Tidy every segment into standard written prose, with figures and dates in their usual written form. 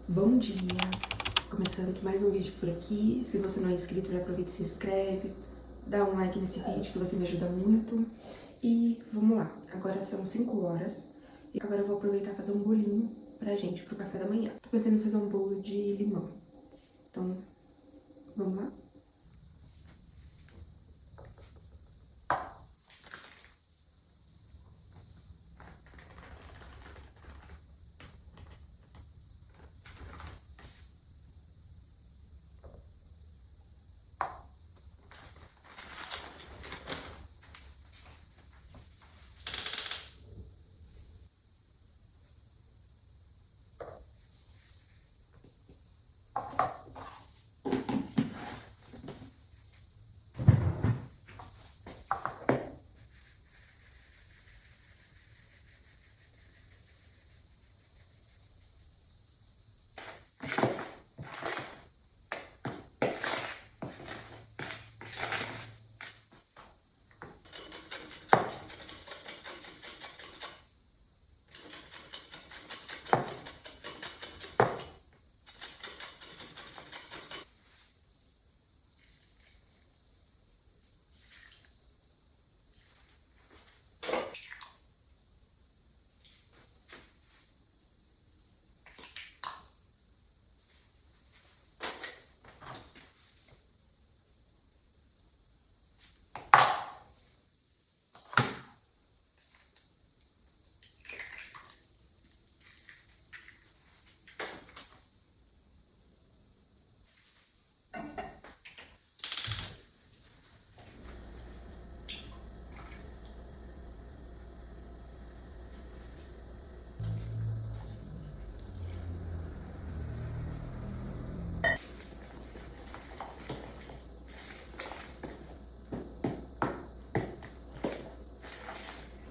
Bom dia! Começando mais um vídeo por aqui. Se você não é inscrito, já aproveita e se inscreve, dá um like nesse vídeo que você me ajuda muito. E vamos lá, agora são 5 horas e agora eu vou aproveitar e fazer um bolinho pra gente, pro café da manhã. Tô pensando em fazer um bolo de limão, então vamos lá?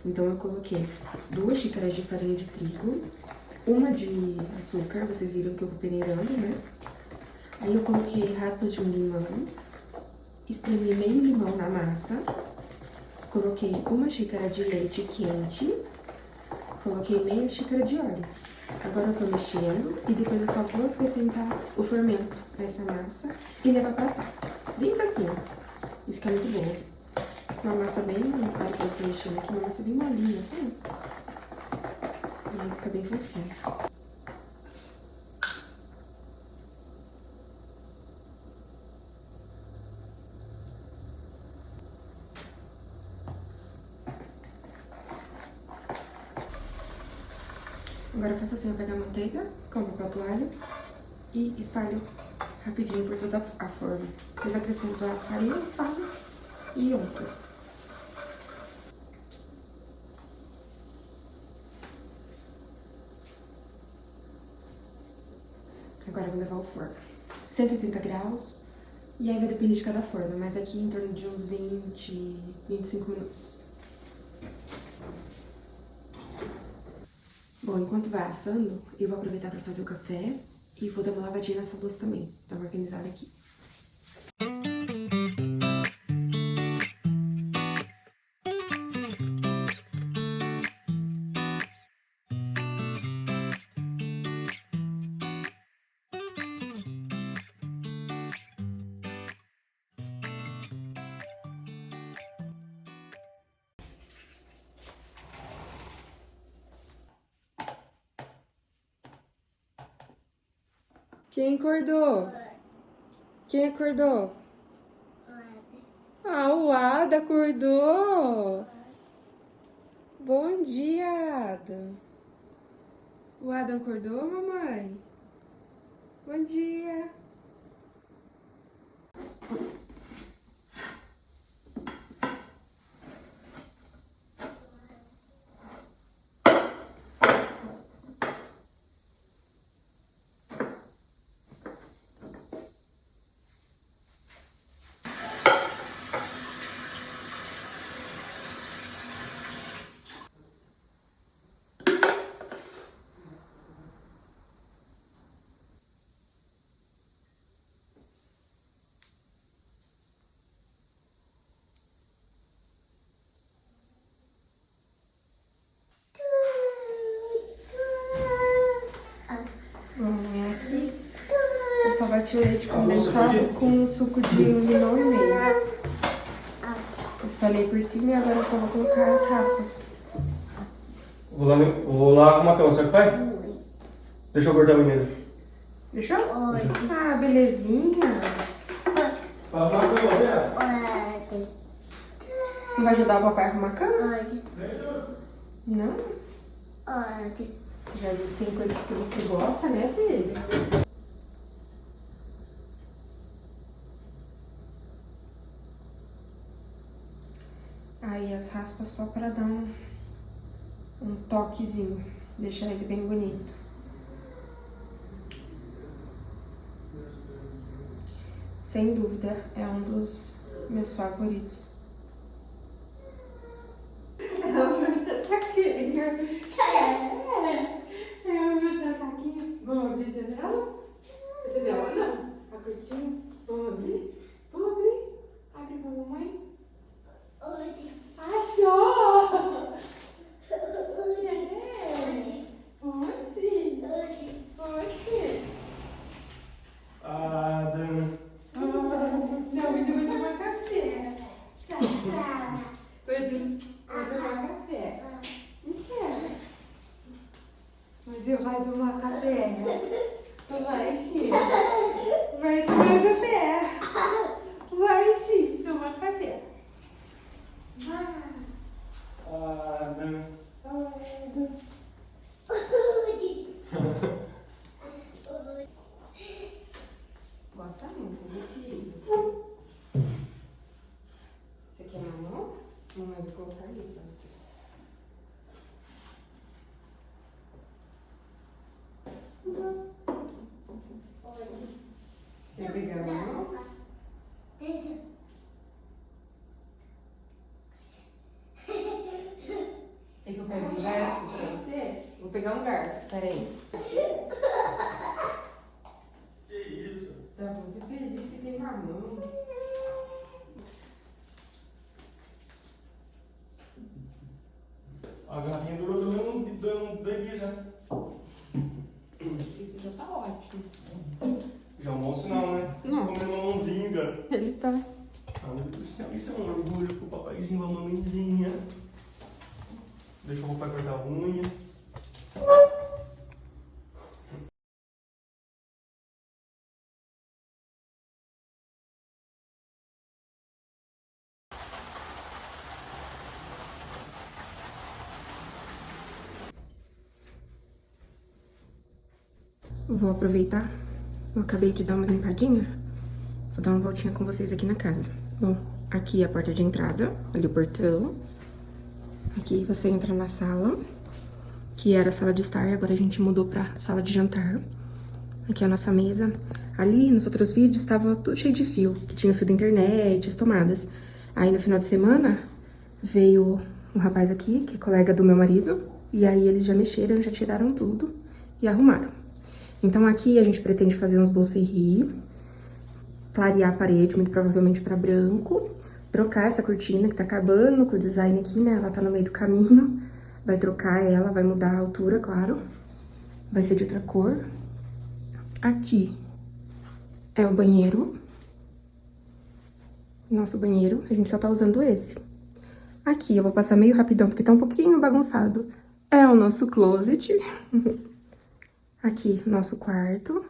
Então eu coloquei 2 xícaras de farinha de trigo, uma de açúcar, vocês viram que eu vou peneirando, né? Aí eu coloquei raspas de um limão, espremi meio limão na massa, coloquei 1 xícara de leite quente, coloquei meia xícara de óleo. Agora eu tô mexendo e depois eu só vou acrescentar o fermento nessa massa e levar pra passar. Bem facinho. E fica muito bom. Uma massa bem, na hora que você tá mexendo aqui, uma massa bem molinha, sabe? E aí fica bem fofinho. Agora eu faço assim, eu pego a manteiga com papel toalha e espalho rapidinho por toda a forma. Vocês acrescentam a farinha, espalham e untam. Agora eu vou levar ao forno. 180 graus, e aí vai depender de cada forno, mas aqui em torno de uns 25 minutos. Bom, enquanto vai assando, eu vou aproveitar para fazer o café e vou dar uma lavadinha nessa louça também. Tá organizada aqui. Quem acordou? Quem acordou? Ah, o Ada acordou! Bom dia, Ada! O Ada acordou, mamãe? Bom dia! só bati o leite condensado com suco de 1,5 limão. Espalhei por cima e agora eu só vou colocar as raspas. Vou lá arrumar a cama, certo, pai? Deixa eu cortar a menina. Deixou? Ah, belezinha. Vai arrumar a cama, Zé? Você não vai ajudar o papai a arrumar a cama? Não? Você já viu que tem coisas que você gosta, né, filho? Aí as raspas só pra dar um toquezinho, deixar ele bem bonito. Sem dúvida, é um dos meus favoritos. Você tá aqui. Você tá aqui. Vamos abrir a janela? A janela não. A cortina. Vamos abrir? Vamos abrir? Abre pra mamãe. Achou! Pode. Adam. Não, mas eu vou tomar café. Vou tomar café. Não quero. Mas eu vou tomar café. Vai, Chico. Vai tomar café. Vai, Chico, tomar café. Adam. Gosta muito, meu filho. Você quer mamão? Mamãe vai colocar ali pra você. Quer pegar a mamão? Quer que eu pegue um garfo pra você? Vou pegar um garfo, peraí. Que isso? Tá muito feliz que tem mamão. A garrafinha durou dois dias já. Isso já tá ótimo. Já almoço não, né? Nossa. Comer mamãozinho, cara. Ele tá. Ah, meu Deus do céu, isso é um orgulho pro papaizinho, a mamãezinha. Deixa o papai cortar a unha. Vou aproveitar. Eu acabei de dar uma limpadinha. Vou dar uma voltinha com vocês aqui na casa. Bom, aqui é a porta de entrada, ali o portão. Aqui você entra na sala, que era a sala de estar, agora a gente mudou pra sala de jantar. Aqui é a nossa mesa. Ali, nos outros vídeos, estava tudo cheio de fio, que tinha fio da internet, as tomadas. Aí, no final de semana, veio um rapaz aqui, que é colega do meu marido, e aí eles já mexeram, já tiraram tudo e arrumaram. Então, aqui a gente pretende fazer uns bolseiros, clarear a parede, muito provavelmente pra branco, trocar essa cortina que tá acabando com o design aqui, né? Ela tá no meio do caminho. Vai trocar ela, vai mudar a altura, claro. Vai ser de outra cor. Aqui é o banheiro. Nosso banheiro, a gente só tá usando esse. Aqui, eu vou passar meio rapidão, porque tá um pouquinho bagunçado. É o nosso closet. Aqui, nosso quarto.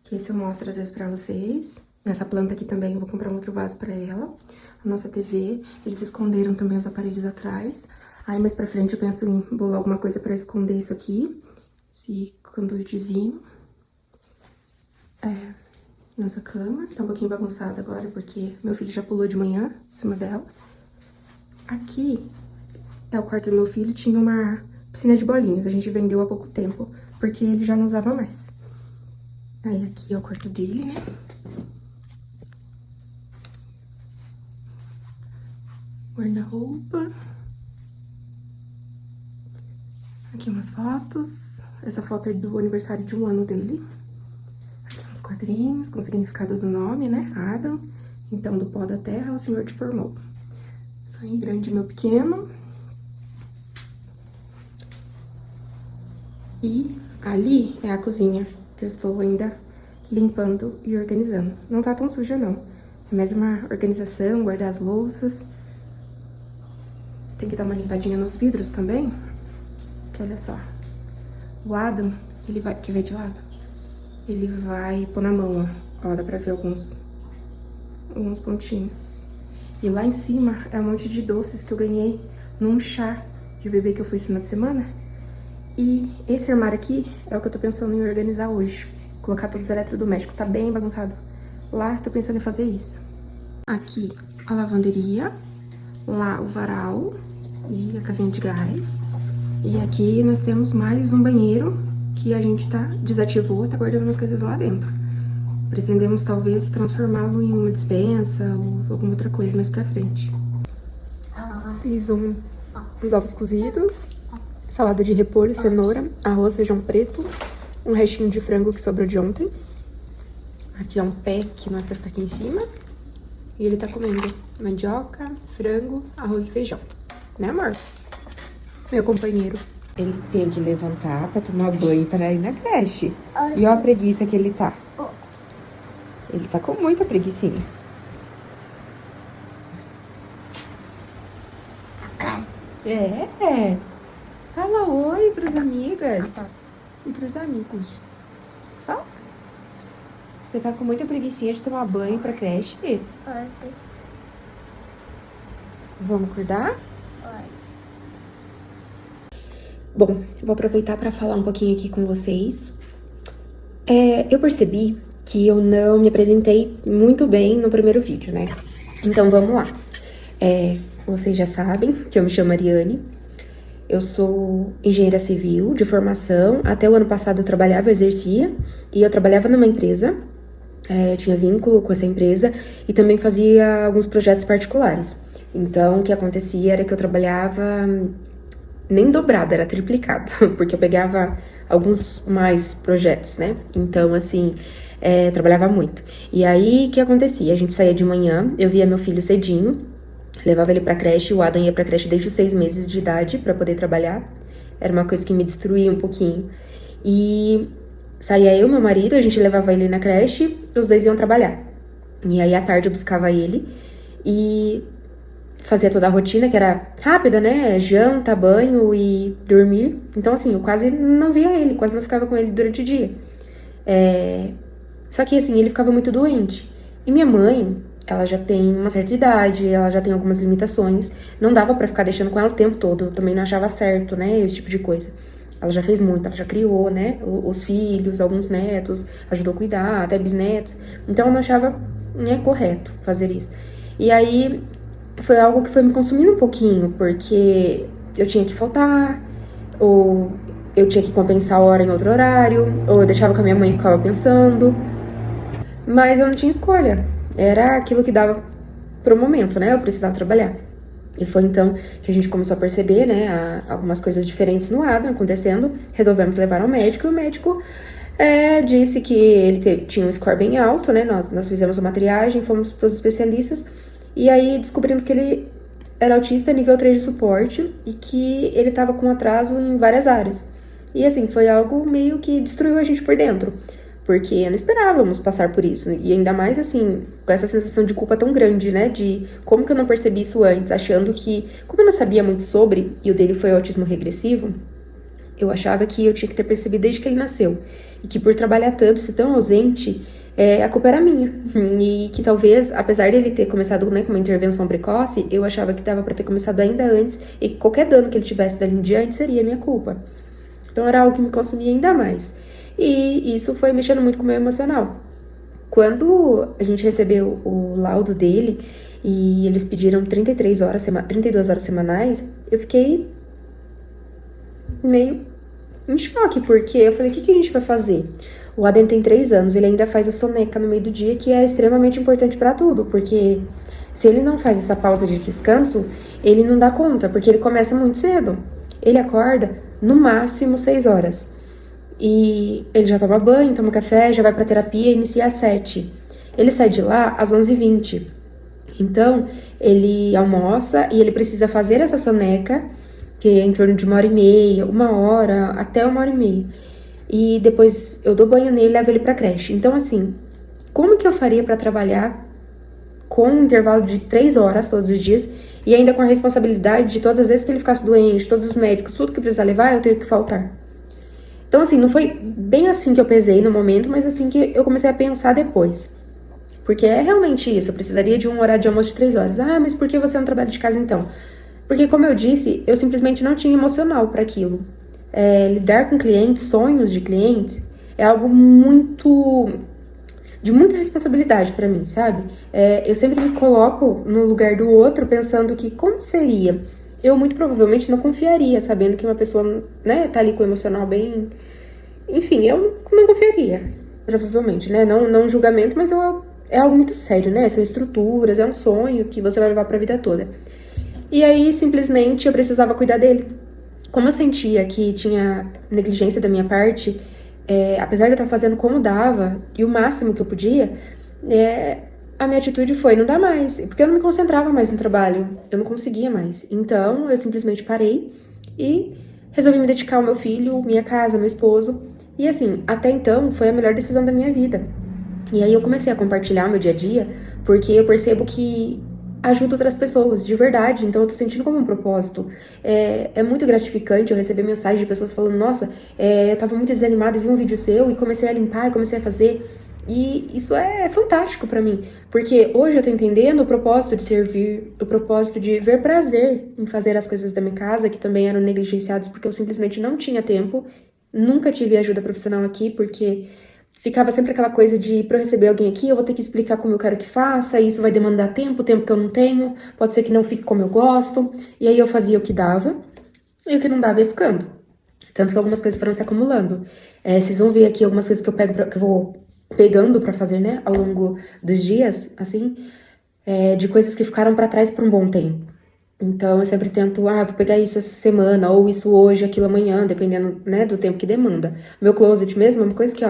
Que esse eu mostro às vezes pra vocês. Nessa planta aqui também, eu vou comprar um outro vaso pra ela. A nossa TV. Eles esconderam também os aparelhos atrás. Aí, mais pra frente, eu penso em bolar alguma coisa pra esconder isso aqui. Esse conduitezinho. Nossa cama. Tá um pouquinho bagunçada agora, porque meu filho já pulou de manhã em cima dela. Aqui é o quarto do meu filho. Tinha uma piscina de bolinhas. A gente vendeu há pouco tempo, porque ele já não usava mais. Aí, aqui é o quarto dele, né? Guarda-roupa. Aqui umas fotos. Essa foto é do aniversário de 1 ano dele. Aqui uns quadrinhos com o significado do nome, né? Adam. Então, do pó da terra, o Senhor te formou. Sonho grande, meu pequeno. E ali é a cozinha, que eu estou ainda limpando e organizando. Não tá tão suja, não. É mais uma organização, guardar as louças. Tem que dar uma limpadinha nos vidros também. Que olha só. O Adam, ele vai... Quer ver de lado? Ele vai pôr na mão, ó. Ó, dá pra ver alguns pontinhos. E lá em cima é um monte de doces que eu ganhei num chá de bebê que eu fui esse final de semana. E esse armário aqui é o que eu tô pensando em organizar hoje. Colocar todos os eletrodomésticos, tá bem bagunçado. Lá, tô pensando em fazer isso. Aqui, a lavanderia. Lá, o varal e a casinha de gás. E aqui nós temos mais um banheiro que a gente desativou, tá guardando umas coisas lá dentro. Pretendemos, talvez, transformá-lo em uma despensa ou alguma outra coisa mais pra frente. Fiz uns ovos cozidos, salada de repolho, cenoura, arroz, feijão preto, um restinho de frango que sobrou de ontem. Aqui é um pé que não é pra ficar aqui em cima. E ele tá comendo mandioca, frango, arroz e feijão. Né, amor? Meu companheiro. Ele tem que levantar pra tomar banho para ir na creche. E ó a preguiça que ele tá. Ele tá com muita preguicinha. É. Fala oi pros amigas. E pros amigos. Fala. Você tá com muita preguicinha de tomar banho pra creche? Vamos acordar? Bom, vou aproveitar para falar um pouquinho aqui com vocês. Eu percebi que eu não me apresentei muito bem no primeiro vídeo, né? Então, vamos lá. Vocês já sabem que eu me chamo Ariane. Eu sou engenheira civil de formação. Até o ano passado eu trabalhava, eu exercia. E eu trabalhava numa empresa. Tinha vínculo com essa empresa. E também fazia alguns projetos particulares. Então, o que acontecia era que eu trabalhava nem dobrado, era triplicado. Porque eu pegava alguns mais projetos, né? Então, assim, trabalhava muito. E aí, o que acontecia? A gente saía de manhã, eu via meu filho cedinho, levava ele pra creche, o Adam ia pra creche desde os 6 meses de idade pra poder trabalhar. Era uma coisa que me destruía um pouquinho. E saía eu, meu marido, a gente levava ele na creche, os dois iam trabalhar. E aí, à tarde, eu buscava ele e fazia toda a rotina, que era rápida, né? Janta, banho e dormir. Então, assim, eu quase não via ele, quase não ficava com ele durante o dia. Só que, assim, ele ficava muito doente. E minha mãe, ela já tem uma certa idade, ela já tem algumas limitações. Não dava pra ficar deixando com ela o tempo todo. Eu também não achava certo, né? Esse tipo de coisa. Ela já fez muito, ela já criou, né? Os filhos, alguns netos, ajudou a cuidar, até bisnetos. Então, eu não achava, né, correto fazer isso. E aí, foi algo que foi me consumindo um pouquinho, porque eu tinha que faltar, ou eu tinha que compensar a hora em outro horário, ou eu deixava com a minha mãe e ficava pensando. Mas eu não tinha escolha. Era aquilo que dava pro momento, né? Eu precisava trabalhar. E foi então que a gente começou a perceber, né? Algumas coisas diferentes no Adam acontecendo. Resolvemos levar ao médico e o médico disse que ele tinha um score bem alto, né? Nós fizemos uma triagem, fomos pros especialistas. E aí descobrimos que ele era autista nível 3 de suporte e que ele estava com atraso em várias áreas. E assim, foi algo meio que destruiu a gente por dentro. Porque não esperávamos passar por isso. E ainda mais, assim, com essa sensação de culpa tão grande, né? De como que eu não percebi isso antes, achando que... Como eu não sabia muito sobre, e o dele foi autismo regressivo, eu achava que eu tinha que ter percebido desde que ele nasceu. E que por trabalhar tanto, ser tão ausente, a culpa era minha. E que talvez, apesar dele ter começado, né, com uma intervenção precoce, eu achava que dava pra ter começado ainda antes. E que qualquer dano que ele tivesse dali em diante seria minha culpa. Então era algo que me consumia ainda mais. E isso foi mexendo muito com o meu emocional. Quando a gente recebeu o laudo dele e eles pediram 32 horas semanais, eu fiquei meio em choque, porque eu falei, o que a gente vai fazer? O Adam tem 3 anos, ele ainda faz a soneca no meio do dia, que é extremamente importante pra tudo, porque se ele não faz essa pausa de descanso, ele não dá conta, porque ele começa muito cedo. Ele acorda no máximo 6 horas. E ele já toma banho, toma café, já vai pra terapia e inicia às 7. Ele sai de lá às 11h20. Então, ele almoça e ele precisa fazer essa soneca, que é em torno de 1h30, 1 hora, até 1h30. e depois eu dou banho nele e levo ele pra creche. Então, assim, como que eu faria pra trabalhar com um intervalo de 3 horas todos os dias e ainda com a responsabilidade de todas as vezes que ele ficasse doente, todos os médicos, tudo que precisar levar, eu tenho que faltar. Então, assim, não foi bem assim que eu pesei no momento, mas assim que eu comecei a pensar depois. Porque é realmente isso, eu precisaria de um horário de almoço de 3 horas. Ah, mas por que você não trabalha de casa então? Porque, como eu disse, eu simplesmente não tinha emocional para aquilo. Lidar com clientes, sonhos de clientes, é algo de muita responsabilidade para mim, sabe? Eu sempre me coloco no lugar do outro pensando que como seria? Eu muito provavelmente não confiaria, sabendo que uma pessoa, né, tá ali com o emocional bem... Enfim, eu não confiaria, provavelmente, né? Não um julgamento, mas é algo muito sério, né? São estruturas, é um sonho que você vai levar pra vida toda. E aí, simplesmente, eu precisava cuidar dele. Como eu sentia que tinha negligência da minha parte, apesar de eu estar fazendo como dava, e o máximo que eu podia, a minha atitude foi, não dá mais, porque eu não me concentrava mais no trabalho, eu não conseguia mais. Então, eu simplesmente parei e resolvi me dedicar ao meu filho, minha casa, meu esposo. E assim, até então, foi a melhor decisão da minha vida. E aí eu comecei a compartilhar o meu dia a dia, porque eu percebo que ajuda outras pessoas, de verdade. Então eu tô sentindo como um propósito. É muito gratificante eu receber mensagem de pessoas falando, nossa, eu tava muito desanimada e vi um vídeo seu e comecei a limpar e comecei a fazer. E isso é fantástico pra mim, porque hoje eu tô entendendo o propósito de servir, o propósito de ver prazer em fazer as coisas da minha casa, que também eram negligenciadas porque eu simplesmente não tinha tempo. Nunca tive ajuda profissional aqui, porque ficava sempre aquela coisa de, pra eu receber alguém aqui, eu vou ter que explicar como eu quero que faça, e isso vai demandar tempo que eu não tenho, pode ser que não fique como eu gosto. E aí eu fazia o que dava, e o que não dava ia ficando. Tanto que algumas coisas foram se acumulando. Vocês vão ver aqui algumas coisas que eu vou pegando pra fazer, né, ao longo dos dias, assim, de coisas que ficaram pra trás por um bom tempo. Então, eu sempre tento, vou pegar isso essa semana, ou isso hoje, aquilo amanhã, dependendo, né, do tempo que demanda. Meu closet mesmo é uma coisa que,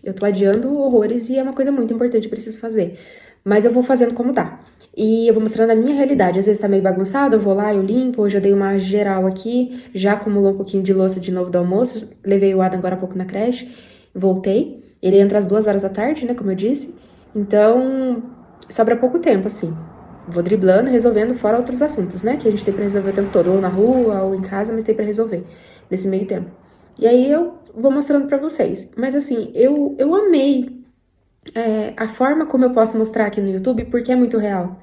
eu tô adiando horrores e é uma coisa muito importante, eu preciso fazer. Mas eu vou fazendo como dá. E eu vou mostrando a minha realidade. Às vezes tá meio bagunçado, eu vou lá, eu limpo. Hoje eu dei uma geral aqui, já acumulou um pouquinho de louça de novo do almoço. Levei o Adam agora há pouco na creche, voltei. Ele entra às 2 horas da tarde, né, como eu disse. Então, sobra pouco tempo, assim. Vou driblando, resolvendo, fora outros assuntos, né, que a gente tem pra resolver o tempo todo. Ou na rua, ou em casa, mas tem pra resolver nesse meio tempo. E aí eu vou mostrando pra vocês. Mas assim, eu amei a forma como eu posso mostrar aqui no YouTube, porque é muito real.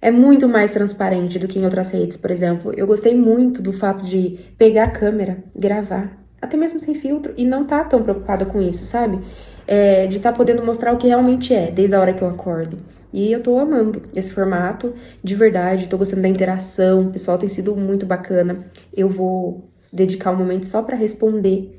É muito mais transparente do que em outras redes, por exemplo. Eu gostei muito do fato de pegar a câmera, gravar, até mesmo sem filtro, e não tá tão preocupada com isso, sabe? De estar podendo mostrar o que realmente é, desde a hora que eu acordo. E eu tô amando esse formato, de verdade, tô gostando da interação, o pessoal tem sido muito bacana. Eu vou dedicar um momento só pra responder,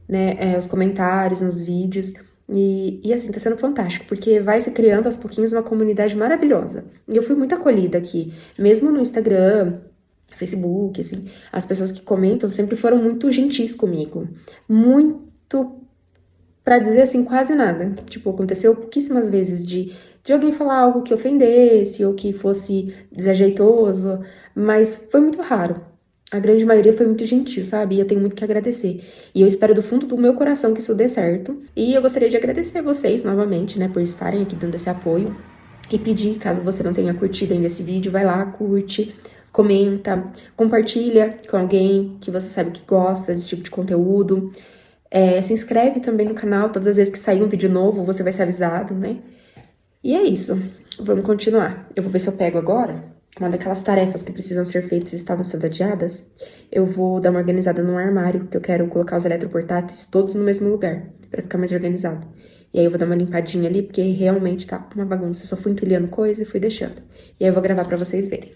né, os comentários nos vídeos. E assim, tá sendo fantástico, porque vai se criando aos pouquinhos uma comunidade maravilhosa. E eu fui muito acolhida aqui, mesmo no Instagram, Facebook, assim, as pessoas que comentam sempre foram muito gentis comigo. Muito, pra dizer assim, quase nada. Tipo, aconteceu pouquíssimas vezes de alguém falar algo que ofendesse ou que fosse desajeitoso, mas foi muito raro. A grande maioria foi muito gentil, sabe? E eu tenho muito que agradecer. E eu espero do fundo do meu coração que isso dê certo. E eu gostaria de agradecer a vocês novamente, né, por estarem aqui dando esse apoio. E pedir, caso você não tenha curtido ainda esse vídeo, vai lá, curte, comenta, compartilha com alguém que você sabe que gosta desse tipo de conteúdo. Se inscreve também no canal, todas as vezes que sair um vídeo novo, você vai ser avisado, né? E é isso. Vamos continuar. Eu vou ver se eu pego agora uma daquelas tarefas que precisam ser feitas e estavam sendo adiadas. Eu vou dar uma organizada no armário, que eu quero colocar os eletroportáteis todos no mesmo lugar, pra ficar mais organizado. E aí eu vou dar uma limpadinha ali, porque realmente tá uma bagunça. Só fui entulhando coisa e fui deixando. E aí eu vou gravar pra vocês verem.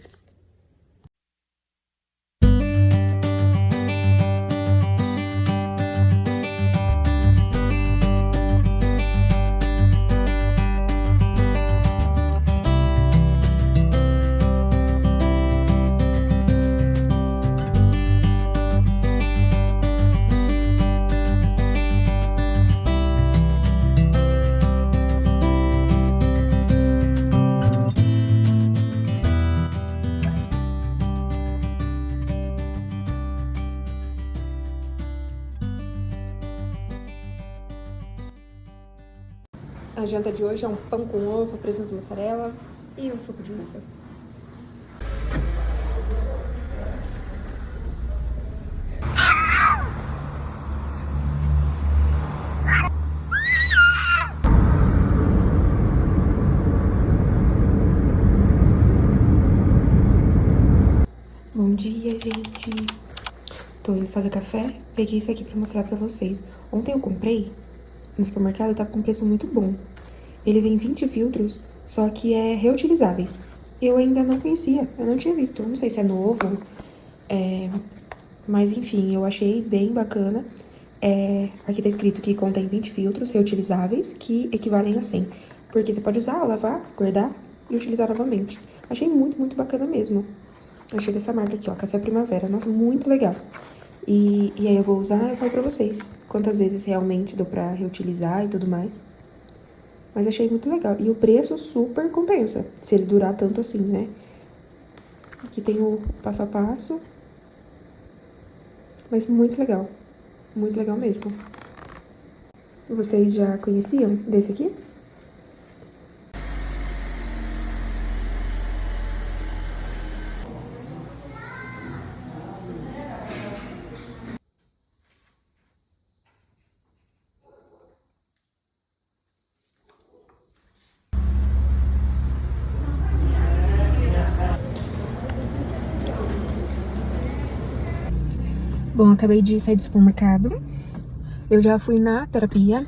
A janta de hoje é um pão com ovo, presunto mussarela e um suco de uva. Bom dia, gente. Tô indo fazer café. Peguei isso aqui pra mostrar pra vocês. Ontem eu comprei no supermercado, tava com preço muito bom. Ele vem 20 filtros, só que é reutilizáveis. Eu ainda não conhecia, eu não tinha visto. Não sei se é novo, mas enfim, eu achei bem bacana. Aqui tá escrito que contém 20 filtros reutilizáveis, que equivalem a 100. Porque você pode usar, lavar, guardar e utilizar novamente. Achei muito, muito bacana mesmo. Achei dessa marca aqui, ó, Café Primavera. Nossa, muito legal. E aí eu vou usar e eu falo pra vocês quantas vezes realmente dou pra reutilizar e tudo mais. Mas achei muito legal. E o preço super compensa, se ele durar tanto assim, né? Aqui tem o passo a passo. Mas muito legal. Muito legal mesmo. Vocês já conheciam desse aqui? Bom, acabei de sair do supermercado. Eu já fui na terapia.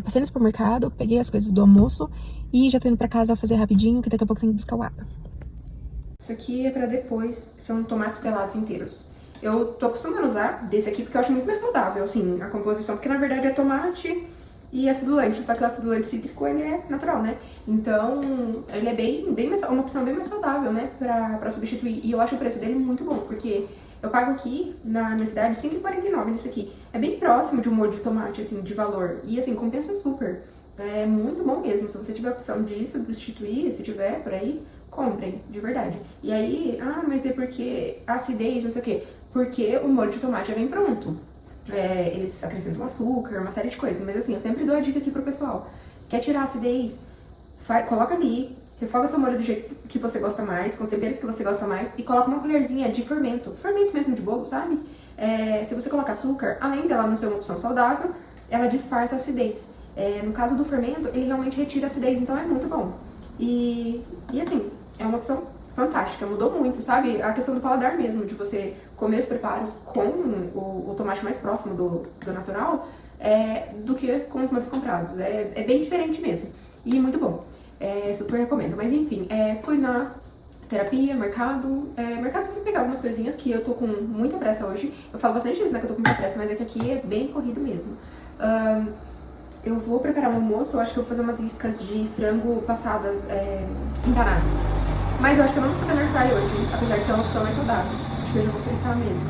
Passei no supermercado, peguei as coisas do almoço e já tô indo pra casa fazer rapidinho, que daqui a pouco tem que buscar o água. Isso aqui é pra depois, são tomates pelados inteiros. Eu tô acostumando a usar desse aqui porque eu acho muito mais saudável, assim, a composição, porque na verdade é tomate e acidulante, só que o acidulante cítrico, ele é natural, né? Então, ele é bem mais, uma opção bem mais saudável, né, pra substituir. E eu acho o preço dele muito bom, porque eu pago aqui, na minha cidade, R$5,49 nisso aqui. É bem próximo de um molho de tomate, assim, de valor. E, assim, compensa super. É muito bom mesmo. Se você tiver a opção de substituir, se tiver por aí, comprem, de verdade. E aí, mas é porque acidez, não sei o quê. Porque o molho de tomate já vem pronto. Eles acrescentam açúcar, uma série de coisas. Mas, assim, eu sempre dou a dica aqui pro pessoal. Quer tirar a acidez? Coloca ali. Refoga seu molho do jeito que você gosta mais, com os temperos que você gosta mais, e coloca uma colherzinha de fermento mesmo de bolo, sabe? Se você colocar açúcar, além dela não ser uma opção saudável, ela disfarça a acidez. No caso do fermento, ele realmente retira a acidez, então é muito bom. E assim, é uma opção fantástica, mudou muito, sabe? A questão do paladar mesmo, de você comer os preparos com o tomate mais próximo do natural, do que com os molhos comprados. É bem diferente mesmo, e muito bom. Super recomendo. Mas enfim, fui na terapia, mercado. Mercado eu fui pegar algumas coisinhas que eu tô com muita pressa hoje. Eu falo bastante disso, né, que eu tô com muita pressa, mas é que aqui é bem corrido mesmo. Eu vou preparar um almoço, eu acho que eu vou fazer umas iscas de frango passadas, empanadas. Mas eu acho que eu não vou fazer no air fry hoje, apesar de ser uma opção mais saudável. Acho que eu já vou fritar mesmo.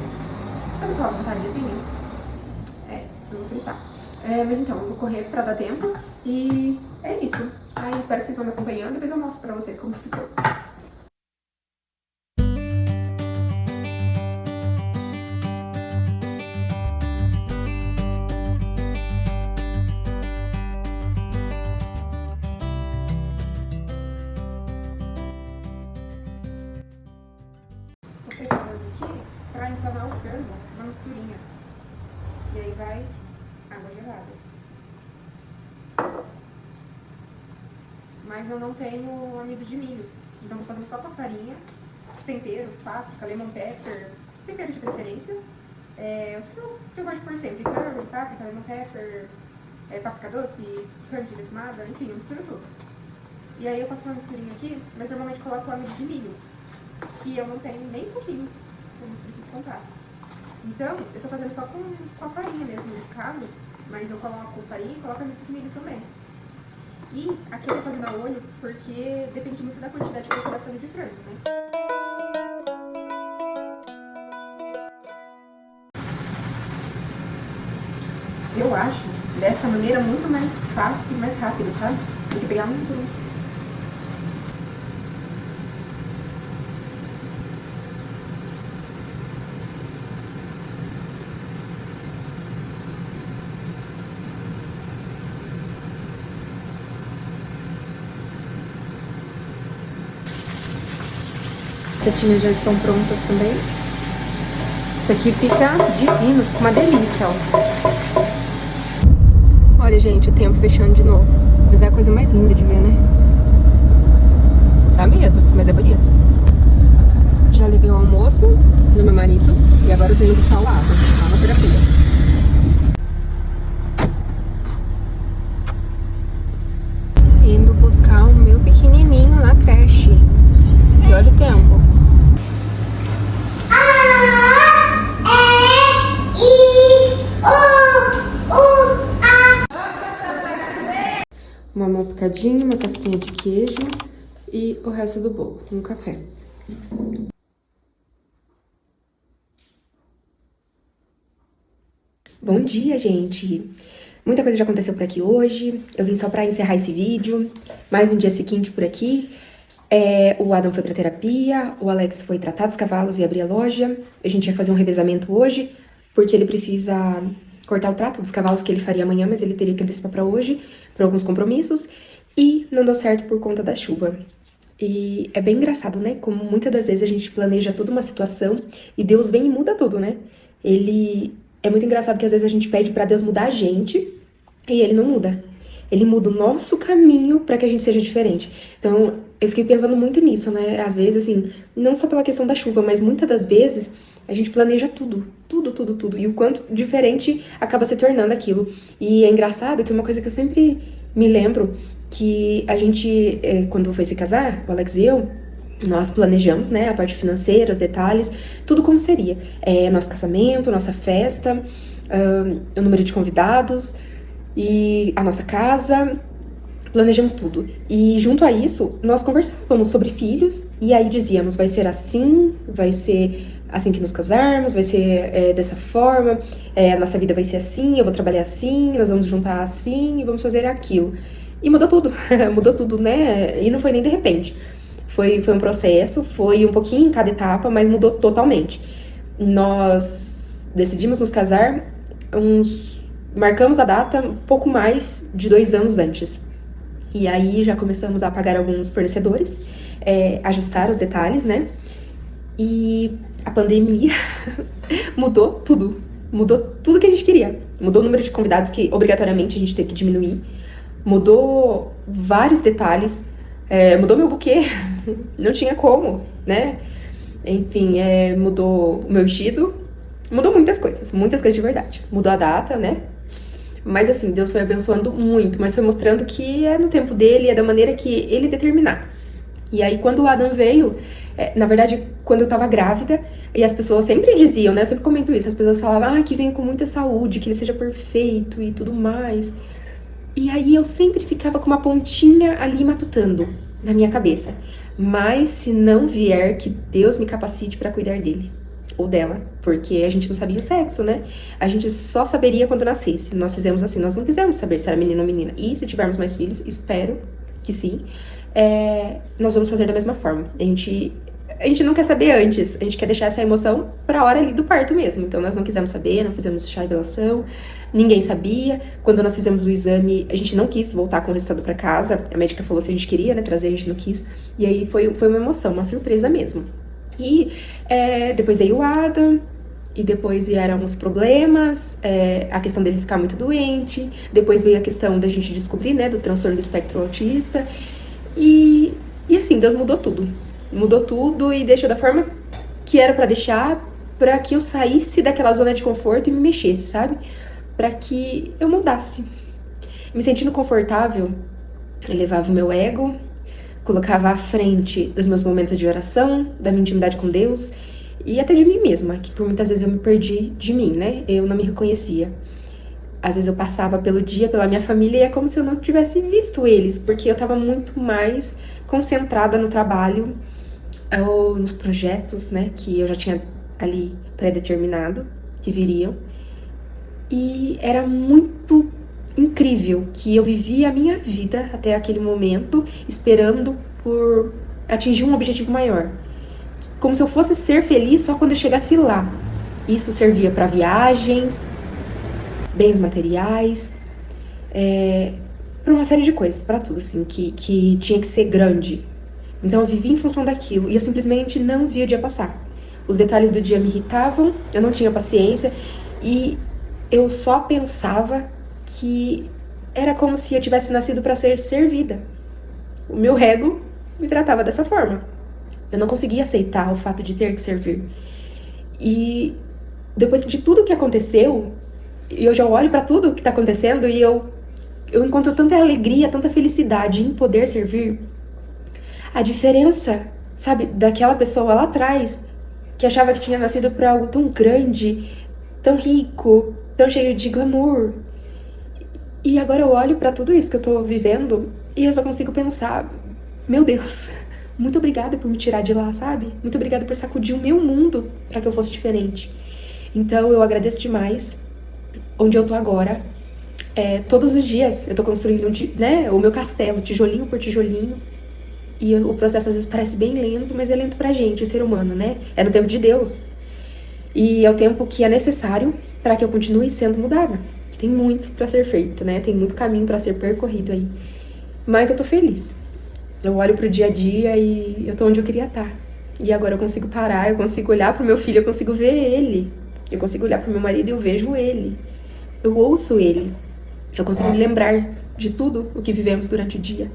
Sabe aquela vontadezinha? Eu vou fritar. Mas então, eu vou correr pra dar tempo e é isso. Espero que vocês vão me acompanhando, depois eu mostro pra vocês como ficou. Vou pegar aqui pra empanar o frango, uma misturinha. E aí vai água gelada. Mas eu não tenho amido de milho, então vou fazer só com a farinha, os temperos, páprica, lemon pepper, os temperos de preferência, os que eu gosto de pôr sempre, curry, páprica, lemon pepper, páprica doce, carne defumada, enfim, eu misturo tudo. E aí eu faço uma misturinha aqui, mas normalmente coloco o amido de milho, que eu não tenho nem um pouquinho, eu preciso comprar. Então, eu tô fazendo só com a farinha mesmo, nesse caso, mas eu coloco farinha e coloco amido de milho também. E aqui eu tô fazendo a olho porque depende muito da quantidade que você vai fazer de frango, né? Eu acho dessa maneira muito mais fácil e mais rápido, sabe? Do que pegar um por um. batatinhas já estão prontas também. Isso aqui fica divino, fica uma delícia, ó. Olha, gente, o tempo fechando de novo. Mas é a coisa mais linda de ver, né? Dá medo, mas é bonito. Já levei o almoço no meu marido e agora eu tô indo buscar o Adam, lá na terapia. Indo buscar o meu pequenininho na creche. E olha o tempo. Mamão picadinho, uma casquinha de queijo e o resto do bolo, um café. Bom dia, gente! Muita coisa já aconteceu por aqui hoje. Eu vim só pra encerrar esse vídeo. Mais um dia seguinte por aqui. O Adam foi pra terapia, o Alex foi tratar dos cavalos e abrir a loja. A gente ia fazer um revezamento hoje, porque ele precisa cortar o trato dos cavalos que ele faria amanhã, mas ele teria que antecipar pra hoje, por alguns compromissos. E não deu certo por conta da chuva. E é bem engraçado, né? Como muitas das vezes a gente planeja toda uma situação e Deus vem e muda tudo, né? É muito engraçado que às vezes a gente pede pra Deus mudar a gente e Ele não muda. Ele muda o nosso caminho pra que a gente seja diferente. Então, eu fiquei pensando muito nisso, né? Às vezes, assim, não só pela questão da chuva, mas muitas das vezes a gente planeja tudo. E o quanto diferente acaba se tornando aquilo. E é engraçado que uma coisa que eu sempre me lembro, que a gente, quando foi se casar, o Alex e eu, nós planejamos, né, a parte financeira, os detalhes, tudo como seria. Nosso casamento, nossa festa, o número de convidados e a nossa casa, planejamos tudo. E junto a isso, nós conversávamos sobre filhos e aí dizíamos, vai ser assim que nos casarmos, vai ser dessa forma, a nossa vida vai ser assim, eu vou trabalhar assim, nós vamos juntar assim e vamos fazer aquilo. E mudou tudo, né? E não foi nem de repente. Foi um processo, foi um pouquinho em cada etapa, mas mudou totalmente. Nós decidimos nos casar, marcamos a data um pouco mais de 2 anos antes. E aí já começamos a pagar alguns fornecedores, ajustar os detalhes, né? E a pandemia mudou tudo que a gente queria. Mudou o número de convidados que obrigatoriamente a gente teve que diminuir. Mudou vários detalhes, mudou meu buquê, não tinha como, né? Enfim, mudou o meu vestido, mudou muitas coisas de verdade. Mudou a data, né? Mas assim, Deus foi abençoando muito, mas foi mostrando que é no tempo dele, é da maneira que ele determinar. E aí, quando o Adam veio, na verdade, quando eu tava grávida, e as pessoas sempre diziam, né? Eu sempre comento isso, as pessoas falavam, que venha com muita saúde, que ele seja perfeito e tudo mais. E aí eu sempre ficava com uma pontinha ali matutando na minha cabeça. Mas se não vier, que Deus me capacite pra cuidar dele. Ou dela. Porque a gente não sabia o sexo, né? A gente só saberia quando nascesse. Nós fizemos assim, nós não quisemos saber se era menino ou menina. E se tivermos mais filhos, espero que sim, nós vamos fazer da mesma forma. A gente não quer saber antes. A gente quer deixar essa emoção pra hora ali do parto mesmo. Então nós não quisemos saber, não fizemos chá de revelação. Ninguém sabia. Quando nós fizemos o exame, a gente não quis voltar com o resultado pra casa. A médica falou se a gente queria, né, trazer, a gente não quis. E aí foi uma emoção, uma surpresa mesmo. E depois veio o Adam, e depois vieram os problemas, a questão dele ficar muito doente. Depois veio a questão da gente descobrir, né, do transtorno do espectro autista. E assim, Deus mudou tudo. Mudou tudo e deixou da forma que era pra deixar, pra que eu saísse daquela zona de conforto e me mexesse, sabe? Pra que eu mudasse. Me sentindo confortável, eu levava o meu ego, colocava à frente dos meus momentos de oração, da minha intimidade com Deus e até de mim mesma, que por muitas vezes eu me perdi de mim, né? Eu não me reconhecia. Às vezes eu passava pelo dia, pela minha família e é como se eu não tivesse visto eles, porque eu tava muito mais concentrada no trabalho ou nos projetos, né? Que eu já tinha ali pré-determinado, que viriam. E era muito incrível que eu vivia a minha vida até aquele momento esperando por atingir um objetivo maior. Como se eu fosse ser feliz só quando eu chegasse lá. Isso servia para viagens, bens materiais, para uma série de coisas, para tudo, assim, que tinha que ser grande. Então eu vivi em função daquilo e eu simplesmente não via o dia passar. Os detalhes do dia me irritavam, eu não tinha paciência e eu só pensava que era como se eu tivesse nascido para ser servida. O meu ego me tratava dessa forma. Eu não conseguia aceitar o fato de ter que servir. E depois de tudo que aconteceu, eu já olho para tudo que tá acontecendo e eu encontro tanta alegria, tanta felicidade em poder servir. A diferença, sabe, daquela pessoa lá atrás que achava que tinha nascido para algo tão grande, tão rico, tão cheio de glamour. E agora eu olho para tudo isso que eu tô vivendo e eu só consigo pensar, meu Deus, muito obrigada por me tirar de lá, sabe? Muito obrigada por sacudir o meu mundo para que eu fosse diferente. Então eu agradeço demais onde eu tô agora. Todos os dias eu tô construindo o meu castelo, tijolinho por tijolinho. E o processo às vezes parece bem lento, mas é lento pra gente, o ser humano, né? É no tempo de Deus. E é o tempo que é necessário para que eu continue sendo mudada. Tem muito pra ser feito, né? Tem muito caminho pra ser percorrido aí. Mas eu tô feliz. Eu olho pro dia a dia e eu tô onde eu queria estar. E agora eu consigo parar, eu consigo olhar pro meu filho, eu consigo ver ele. Eu consigo olhar pro meu marido e eu vejo ele. Eu ouço ele. Eu consigo me lembrar de tudo o que vivemos durante o dia.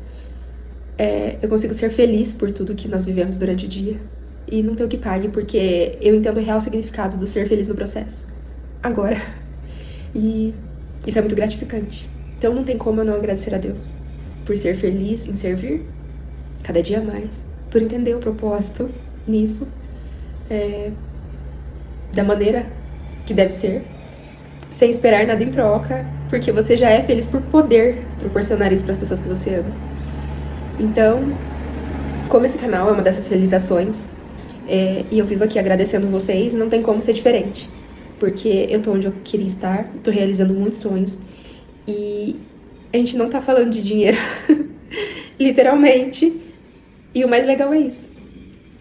Eu consigo ser feliz por tudo que nós vivemos durante o dia. E não ter o que pague, porque eu entendo o real significado do ser feliz no processo. Agora. E isso é muito gratificante. Então não tem como eu não agradecer a Deus. Por ser feliz em servir, cada dia mais. Por entender o propósito nisso. Da maneira que deve ser. Sem esperar nada em troca. Porque você já é feliz por poder proporcionar isso para as pessoas que você ama. Então, como esse canal é uma dessas realizações, e eu vivo aqui agradecendo vocês, não tem como ser diferente. Porque eu tô onde eu queria estar, tô realizando muitos sonhos, e a gente não tá falando de dinheiro, literalmente. E o mais legal é isso.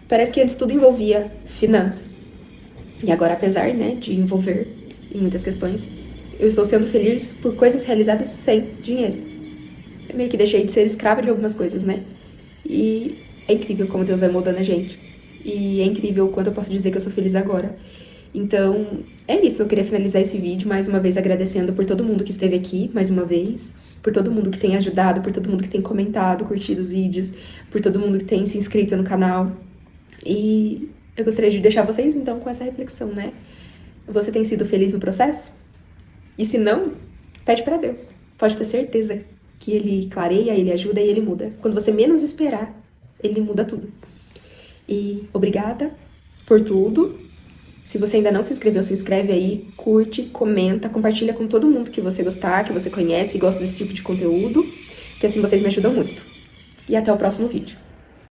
Parece que antes tudo envolvia finanças. E agora, apesar, né, de envolver em muitas questões, eu estou sendo feliz por coisas realizadas sem dinheiro. Eu meio que deixei de ser escrava de algumas coisas, né? E é incrível como Deus vai moldando a gente. E é incrível o quanto eu posso dizer que eu sou feliz agora. Então, é isso. Eu queria finalizar esse vídeo mais uma vez agradecendo por todo mundo que esteve aqui, mais uma vez. Por todo mundo que tem ajudado, por todo mundo que tem comentado, curtido os vídeos. Por todo mundo que tem se inscrito no canal. E eu gostaria de deixar vocês, então, com essa reflexão, né? Você tem sido feliz no processo? E se não, pede pra Deus. Pode ter certeza que Ele clareia, Ele ajuda e Ele muda. Quando você menos esperar, Ele muda tudo. E obrigada por tudo. Se você ainda não se inscreveu, se inscreve aí, curte, comenta, compartilha com todo mundo que você gostar, que você conhece, que gosta desse tipo de conteúdo, que assim vocês me ajudam muito. E até o próximo vídeo.